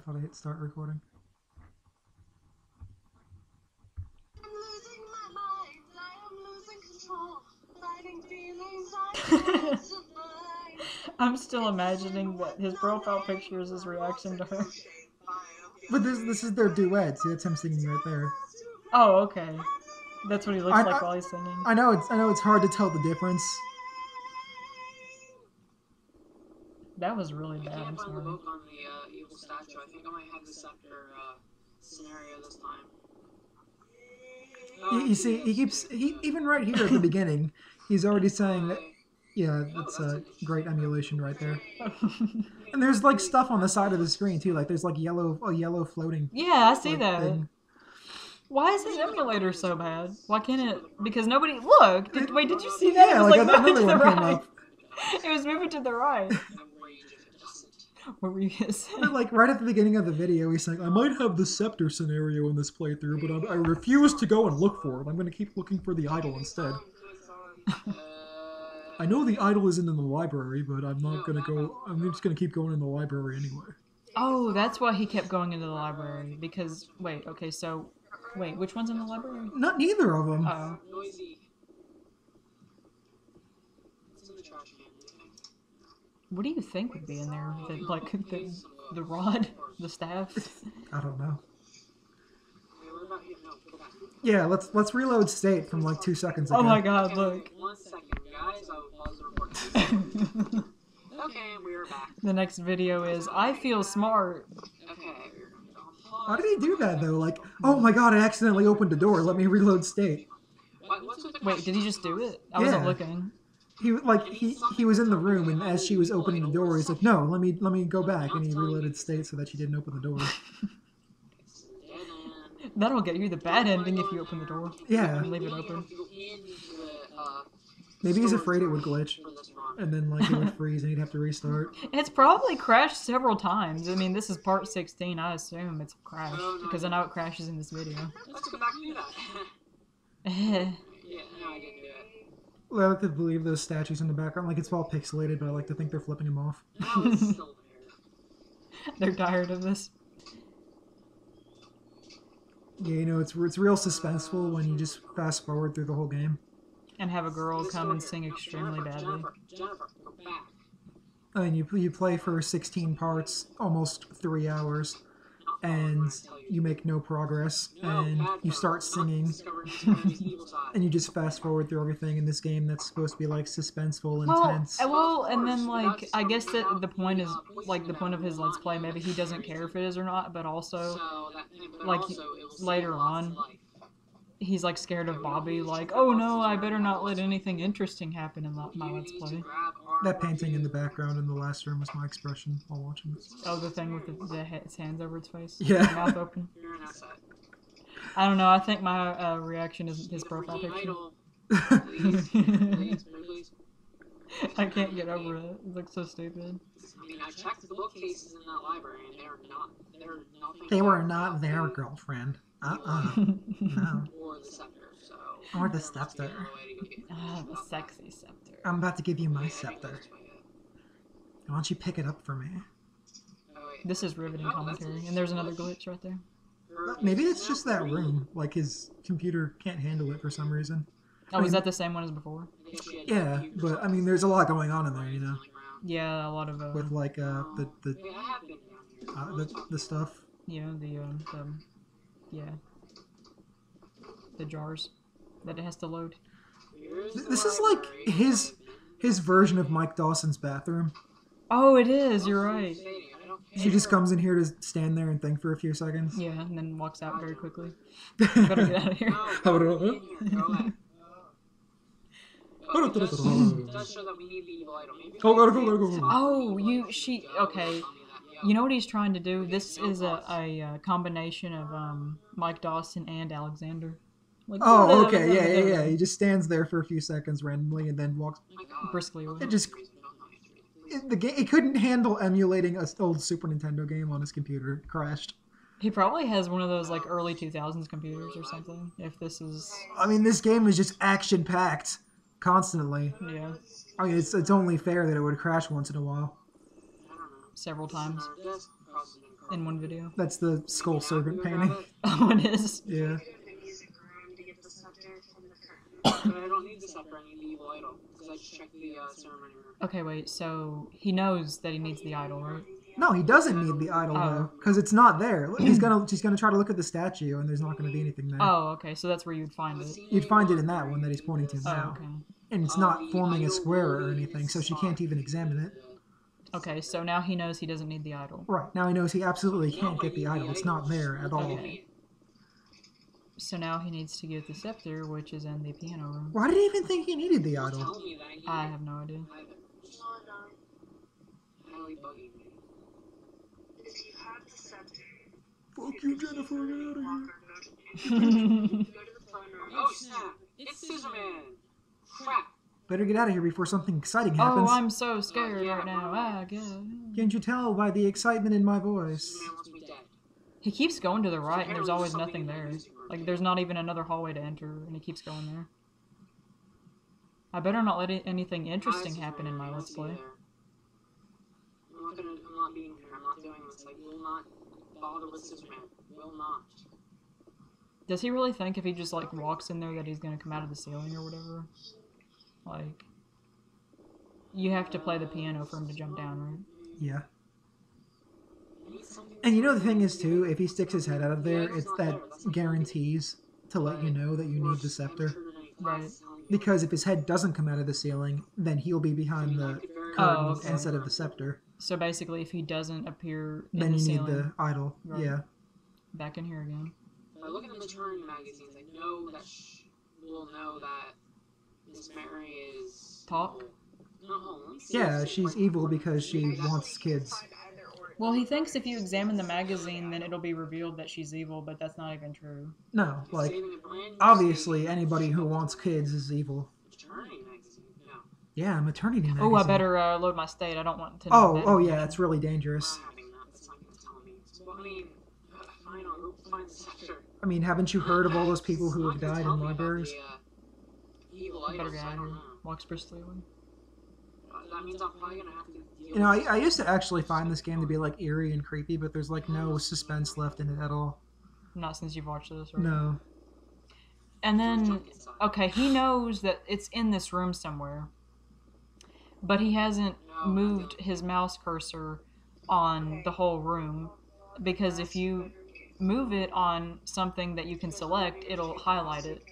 How to hit start recording. I'm losing my mind. I am losing control. Fighting feelings I can't survive. I'm still imagining that his profile picture is his reaction to her. But this is their duet. See, that's him singing right there. Oh, okay. That's what he looks like while he's singing. I know it's hard to tell the difference. That was really bad. I I'm can't find the sorry. book on the evil statue. I think I might have the scepter scenario this time. You see, he even right here at the beginning, he's already saying that. Yeah, that's a great emulation right there. And there's like stuff on the side of the screen too, like there's like a yellow floating. Yeah, I see like, that. thing. Why is his emulator so bad? Why can't it? Because nobody. Look! Wait, did you see that? Yeah, it was like moving another to the one came right. up. It was moving to the right. What were you gonna say? But like right at the beginning of the video, he's saying, "I might have the scepter scenario in this playthrough, but I refuse to go and look for it. I'm going to keep looking for the idol instead. I know the idol isn't in the library, but I'm not going to go. I'm just going to keep going in the library anyway." Oh, that's why he kept going into the library. Because wait, okay, so wait, which one's in the library? Not neither of them. Oh. What do you think would be in there? The rod, the staff. I don't know. Yeah, let's reload state from like 2 seconds ago. Oh my God! Look. 1 second, guys. I'll pause the recording. Okay, we're back. The next video is I feel smart. Okay. How did he do that though? Like, oh my God, I accidentally opened the door. Let me reload state. Wait, did he just do it? I wasn't Yeah. looking. He was in the room, and as she was opening the door, he's like, "No, let me go back," and he reloaded state so that she didn't open the door. That'll get you the bad ending if you open the door. Yeah. And leave it open. Maybe he's afraid it would glitch, and then like it would freeze, and he'd have to restart. It's probably crashed several times. I mean, this is part 16. I assume it's crashed because I know it crashes in this video. Let's go back and do that. Eh. Yeah, no, I didn't do it. Well, I like to believe those statues in the background, like it's all pixelated, but I like to think they're flipping him off. No, it's still there. They're tired of this. Yeah, you know, it's real suspenseful when you just fast forward through the whole game. And have a girl come and sing extremely badly. Jennifer, go back. I mean, you play for 16 parts, almost 3 hours, and you make no progress, and you start singing, and you just fast forward through everything in this game that's supposed to be like suspenseful, intense. Well, and then like I guess that the point is like the point of his let's play. Maybe he doesn't care if it is or not, but also like later on, he's like scared of Bobby. Like, oh no, I better not let anything interesting happen in my let's play. That painting in the background in the last room was my expression while watching this. Oh, the thing with its hands over its face. Yeah. Mouth open. I don't know. I think my reaction is his profile picture. I can't get over it. It looks so stupid. I mean, I checked the bookcases in that library, and they're nothing. They were not there, girlfriend. No. Or the scepter, so. Or the scepter. Ah, the sexy scepter. I'm about to give you my scepter. Why don't you pick it up for me? This is riveting commentary, and there's another glitch right there. Maybe it's just that room. Like his computer can't handle it for some reason. Oh, is that the same one as before? Yeah, but I mean, there's a lot going on in there, you know. Yeah, a lot of With like the stuff. yeah, the jars that it has to load. This is like his version of Mike Dawson's bathroom. Oh, it is. You're right. She just comes in here to stand there and think for a few seconds. Yeah, and then walks out very quickly. Better get out of here. Oh, okay. You know what he's trying to do? This is a combination of Mike Dawson and Alexander. Like, oh, okay, yeah. He just stands there for a few seconds randomly and then walks briskly away. It couldn't handle emulating an old Super Nintendo game on his computer. It crashed. He probably has one of those like early 2000s computers or something. If this is, I mean, this game is just action packed, constantly. Yeah. I mean, it's only fair that it would crash once in a while. Several times. in one video. That's the skull serpent painting. Oh, it is. Yeah. Go to the music room to get the scepter from the curtain. But I don't need the scepter, I need the evil idol. Because I just checked the ceremony room. Okay, wait. So he knows that he needs the idol, right? No, he doesn't need the idol though, because it's not there. She's gonna try to look at the statue, and there's not gonna be anything there. Oh, okay. So that's where you'd find it. You'd find it in that one that he's pointing to Oh, now, okay. and it's not forming a square or anything, so she can't even examine it. Okay, so now he knows he doesn't need the idol. Right now, he knows he absolutely can't get the idol. It's not there at all. Okay. So now he needs to get the scepter, which is in the piano room. Why did he even think he needed the idol? Tell me that I need I have no idea. Oh no. highly bugging me. If you have the scepter, Fuck you, Jennifer. Get out of here. go to the throne room. Oh snap! It's Scissorman! Crap! Better get out of here before something exciting happens. Oh, I'm so scared right now. Ah, God. Can't you tell by the excitement in my voice? Scissorman wants me dead. He keeps going to the right, and there's always nothing there. Like, there's not even another hallway to enter, and he keeps going there. I better not let anything interesting happen in my Let's Play. I'm not being here. I'm not doing this. I will not bother with Scissorman. Will not. Does he really think if he just, like, walks in there that he's gonna come out of the ceiling or whatever? Like, you have to play the piano for him to jump down, right? Yeah. And you know the thing is too, if he sticks his head out of there, that guarantees to let you know that you need the scepter. Right. Because if his head doesn't come out of the ceiling, then he'll be behind the curtain Oh, okay. instead of the scepter. So basically, if he doesn't appear in Then the you ceiling, need the idol. Right. Yeah. back in here again. By looking at the Turing magazines, I know that we'll know that Miss Mary is Talk? No, let me see. Yeah, she's evil because she wants kids. Well, he thinks if you examine the magazine, then it'll be revealed that she's evil, but that's not even true. No, like, Saving a brand new obviously anybody who wants kids is evil. Turing magazine. Yeah. Yeah, maternity magazine. Oh, I better load my state. I don't want to know that Oh, yeah, information. it's really dangerous. Not having that. That's not going to tell me. Well, I mean, fine, I'll go find the scepter. I mean, haven't you heard of all those people who have died in libraries? Evil I better idols, get I out of don't here. know. Walks briskly away. That means I'm probably going to have to deal You know, with I used to actually find this game to be, like, eerie and creepy, but there's, like, no suspense left in it at all. Not since you've watched this, right? No. And then, okay, he knows that it's in this room somewhere, but he hasn't moved his mouse cursor on the whole room, because if you move it on something that you can select, it'll highlight it,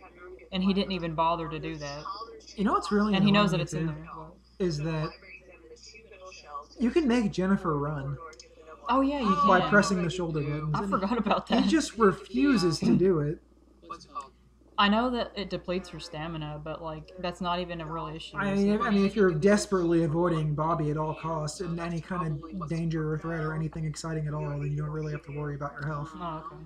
and he didn't even bother to do that. You know what's really And he knows annoying that it's in too? there. but- Is that you can make Jennifer run Oh yeah, you can. by pressing the shoulder buttons. I and forgot about He that. just refuses to do it. what's it called? I know that it depletes her stamina, but like that's not even a real issue. I mean, if you're desperately avoiding Bobby at all costs and any kind of danger or threat or anything exciting at all, then you don't really have to worry about your health. Oh, okay.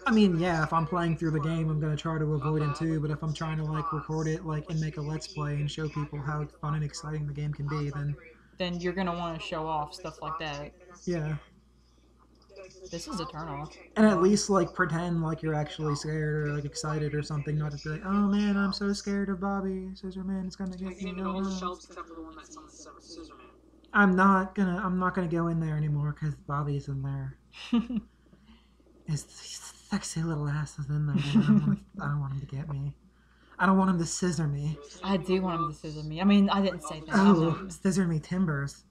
I mean, yeah, if I'm playing through the game, I'm gonna try to avoid him too. But if I'm trying to like record it, like, and make a let's play and show people how fun and exciting the game can be, then Then you're gonna want to show off stuff like that. yeah. This is a turnoff. And at least like pretend like you're actually scared or like excited or something, not just be like, oh man, I'm so scared of Bobby. Scissor Man is gonna I get can me. even Oh, all the no. shelves except for the one that's on the Scissor Man. I'm not gonna go in there anymore because Bobby's in there. His sexy little ass is in there. And I don't want him to get me. I don't want him to scissor me. I do want him to scissor me. I mean, I didn't say that. Oh, scissor me timbers.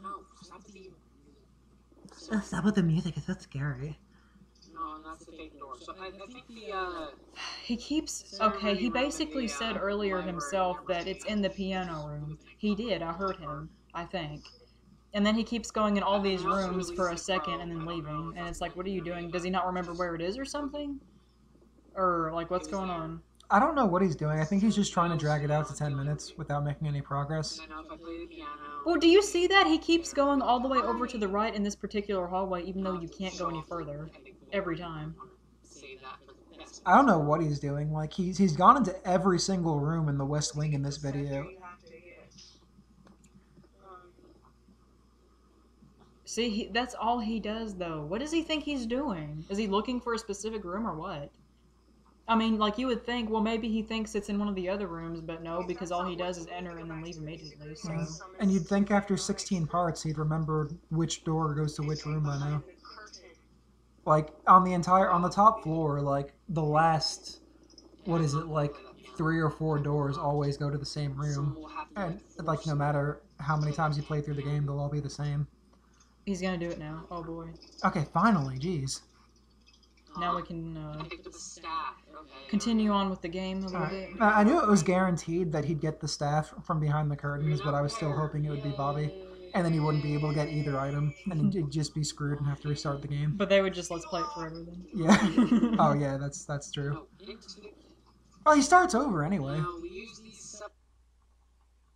No, stop the evil. Stop with the music. It's so scary. No, and that's the fake door. So I think the, He keeps. Okay, he basically said earlier himself that it's in the piano room. He did. I heard him, I think. And then he keeps going in all these rooms for a second and then leaving. And it's like, what are you doing? Does he not remember where it is or something? Or, like, what's going on? I don't know what he's doing. I think he's just trying to drag it out to 10 minutes without making any progress. I know if I play the piano. Well, do you see that? He keeps going all the way over to the right in this particular hallway, even though you can't go any further. Every time. Save that for the best. I don't know what he's doing. Like, he's gone into every single room in the West Wing in this video. See, that's all he does, though. What does he think he's doing? Is he looking for a specific room or what? I mean, like, you would think, well, maybe he thinks it's in one of the other rooms, but no, because all he does is enter and then leave immediately, so... And you'd think after 16 parts he'd remember which door goes to which room by now. Like, on the top floor, like, the last, what is it, like, 3 or 4 doors always go to the same room. And, like, no matter how many times you play through the game, they'll all be the same. He's gonna do it now. Oh, boy. Okay, finally, jeez. Now we can continue on with the game a little bit. I knew it was guaranteed that he'd get the staff from behind the curtains, but I was still hoping it would be Bobby. And then he wouldn't be able to get either item, and he'd just be screwed and have to restart the game. But they would just let's play it forever then. Yeah. Oh yeah, that's true. Oh, he starts over anyway.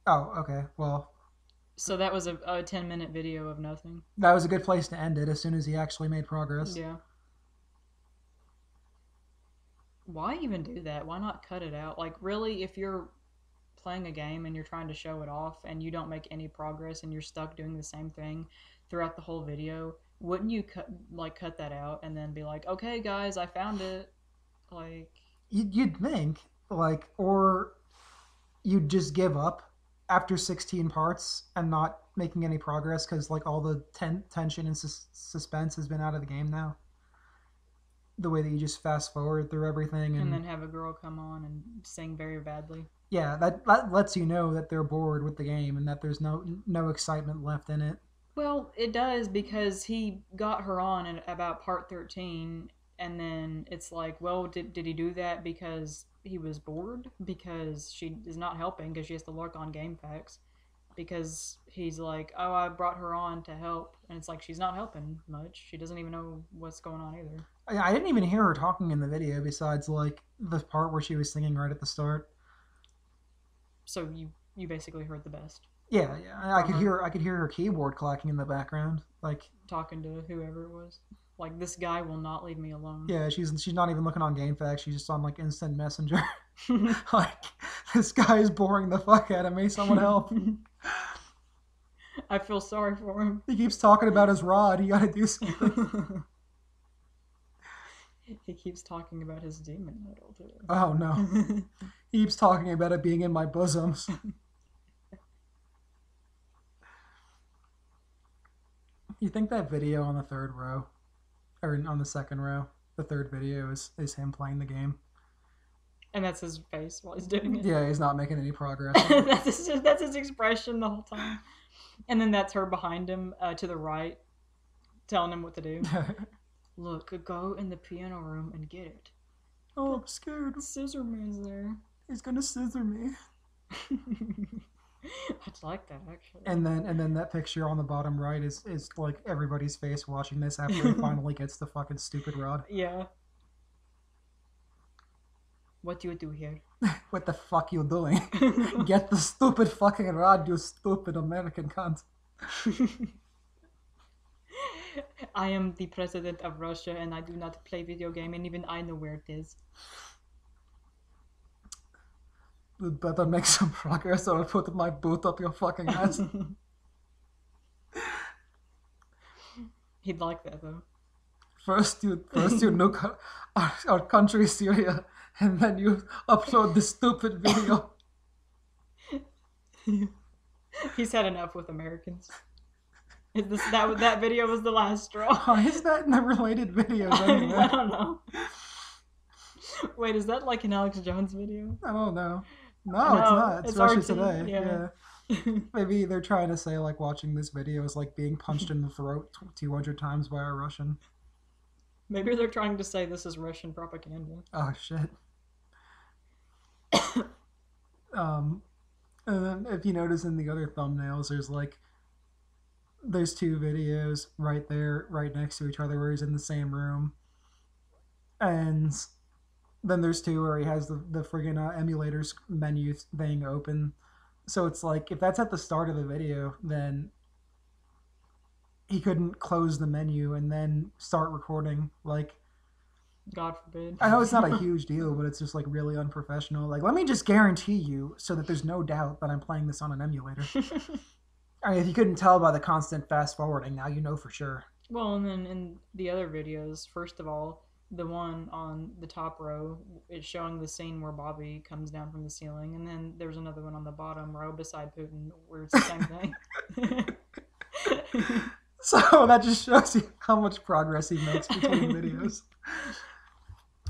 Oh, okay. Well. So that was a 10-minute video of nothing. That was a good place to end it as soon as he actually made progress. Yeah. Why even do that? Why not cut it out? Like, really, if you're playing a game and you're trying to show it off and you don't make any progress and you're stuck doing the same thing throughout the whole video, wouldn't you cut that out and then be like, okay, guys, I found it? Like... You'd think, like, or you'd just give up after 16 parts and not making any progress because, like, all the tension and suspense has been out of the game now. The way that you just fast forward through everything and then have a girl come on and sing very badly. Yeah, that lets you know that they're bored with the game and that there's no excitement left in it. Well, it does, because he got her on at about part 13, and then it's like, well, did he do that because he was bored? Because she is not helping because she has to lurk on game facts? Because he's like, oh, I brought her on to help, and it's like, she's not helping much. She doesn't even know what's going on either. I didn't even hear her talking in the video besides, like, the part where she was singing right at the start. So you basically heard the best. Yeah. I could hear her keyboard clacking in the background, like talking to whoever it was. Like, this guy will not leave me alone. Yeah, she's not even looking on GameFAQs. She's just on, like, Instant Messenger. Like, this guy is boring the fuck out of me. Someone help. I feel sorry for him. He keeps talking about his rod. You gotta do something. He keeps talking about his demon medal, too. Oh, no. He keeps talking about it being in my bosoms. You think that video on the third row, or on the second row, the third video is him playing the game? And that's his face while he's doing it? Yeah, he's not making any progress. That's his expression the whole time. And then that's her behind him, to the right, telling him what to do. Look, go in the piano room and get it. Oh, I'm scared. Scissor Man's there. He's gonna scissor me. I'd like that, actually. And then that picture on the bottom right is like everybody's face watching this after he finally gets the fucking stupid rod. Yeah. What do you do here? What the fuck you doing? Get the stupid fucking rod, you stupid American cunt. I am the president of Russia and I do not play video game, and even I know where it is. You better make some progress or I'll put my boot up your fucking ass. He'd like that, though. First you nuke our country, Syria, and then you upload this stupid video. He's had enough with Americans. That video was the last straw. Why is that in the related videos anyway? I don't know. Wait, is that like an Alex Jones video? I don't know. No, it's not. It's Russia RT, Today. Yeah. Maybe they're trying to say, like, watching this video is like being punched in the throat 200 times by a Russian. Maybe they're trying to say this is Russian propaganda. Oh, shit. And then if you notice in the other thumbnails, there's two videos right there, right next to each other, where he's in the same room. And then there's two where he has the friggin' emulators menu thing open. So it's like, if that's at the start of the video, then he couldn't close the menu and then start recording. Like, God forbid. I know it's not a huge deal, but it's just, like, really unprofessional. Like, let me just guarantee you, so that there's no doubt that I'm playing this on an emulator. I mean, if you couldn't tell by the constant fast forwarding, now you know for sure. Well, and then in the other videos, first of all, the one on the top row is showing the scene where Bobby comes down from the ceiling, and then there's another one on the bottom row beside Putin where it's the same thing. So that just shows you how much progress he makes between videos.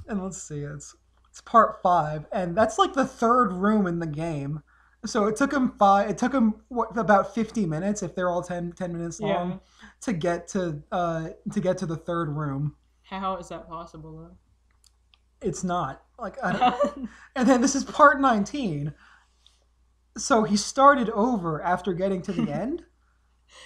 And let's see, it's part 5, and that's like the third room in the game. So it took him about 50 minutes if they're all 10 minutes long Yeah. to get to the third room. How is that possible, though? It's not like I don't, and then this is part 19. So he started over after getting to the end.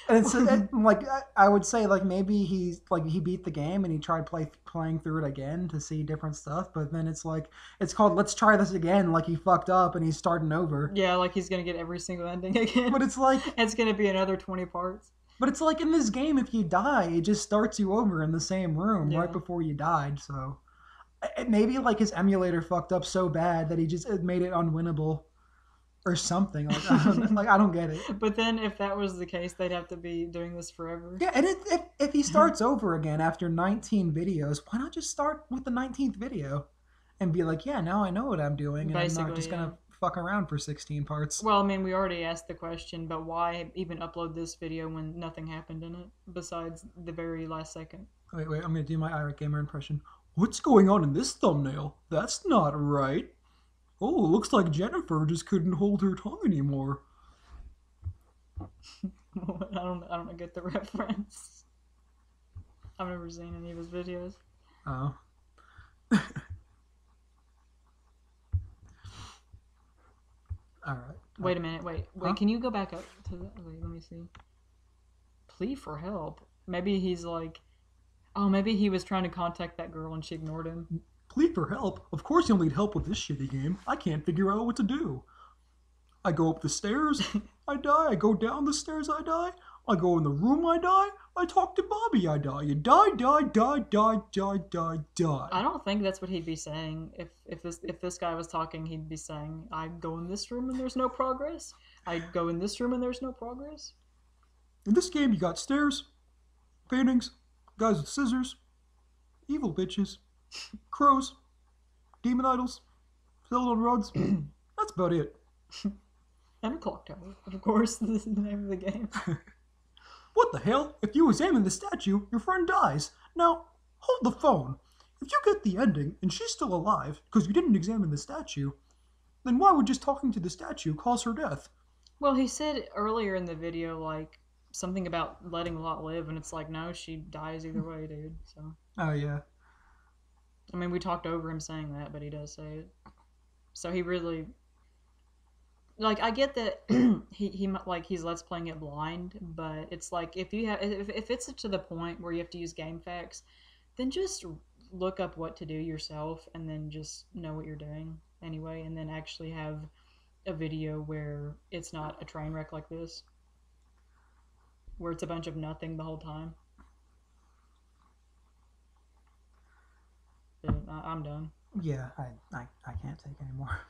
And it's like I would say like maybe he beat the game and he tried playing through it again to see different stuff, but then it's like it's called let's try this again, like he fucked up and he's starting over. Yeah, like he's gonna get every single ending again. But it's like it's gonna be another 20 parts. But it's like in this game, if you die, it just starts you over in the same room right before you died. So maybe like his emulator fucked up so bad that it made it unwinnable. Or something I don't get it. But then, if that was the case, they'd have to be doing this forever. Yeah, and if he starts over again after 19 videos, why not just start with the 19th video, and be like, yeah, now I know what I'm doing, and basically, I'm not just gonna fuck around for 16 parts. Well, I mean, we already asked the question, but why even upload this video when nothing happened in it besides the very last second? Wait, I'm gonna do my Irate Gamer impression. What's going on in this thumbnail? That's not right. Oh, looks like Jennifer just couldn't hold her tongue anymore. I don't get the reference. I've never seen any of his videos. Oh. All right. Wait a minute. Wait. Huh? Can you go back up to the? Wait, let me see. Plea for help. Maybe he's like, oh, maybe he was trying to contact that girl and she ignored him. Plead for help? Of course you'll need help with this shitty game. I can't figure out what to do. I go up the stairs, I die. I go down the stairs, I die. I go in the room, I die. I talk to Bobby, I die. You die, die, die, die, die, die, die. I don't think that's what he'd be saying. If this guy was talking, he'd be saying, I go in this room and there's no progress. I go in this room and there's no progress. In this game, you got stairs, paintings, guys with scissors, evil bitches, crows, demon idols, filled on rods. That's about it. And a clock tower, of course. This is the name of the game. What the hell? If you examine the statue, your friend dies. Now, hold the phone. If you get the ending and she's still alive because you didn't examine the statue, then why would just talking to the statue cause her death? Well, he said earlier in the video, like, something about letting Lot live, and it's like, no, she dies either way, dude. So. Oh, yeah. I mean, we talked over him saying that, but he does say it. So he really... Like, I get that he's let's playing it blind, but it's like, if it's to the point where you have to use game facts, then just look up what to do yourself, and then just know what you're doing anyway, and then actually have a video where it's not a train wreck like this, where it's a bunch of nothing the whole time. But I'm done. Yeah, I can't take anymore.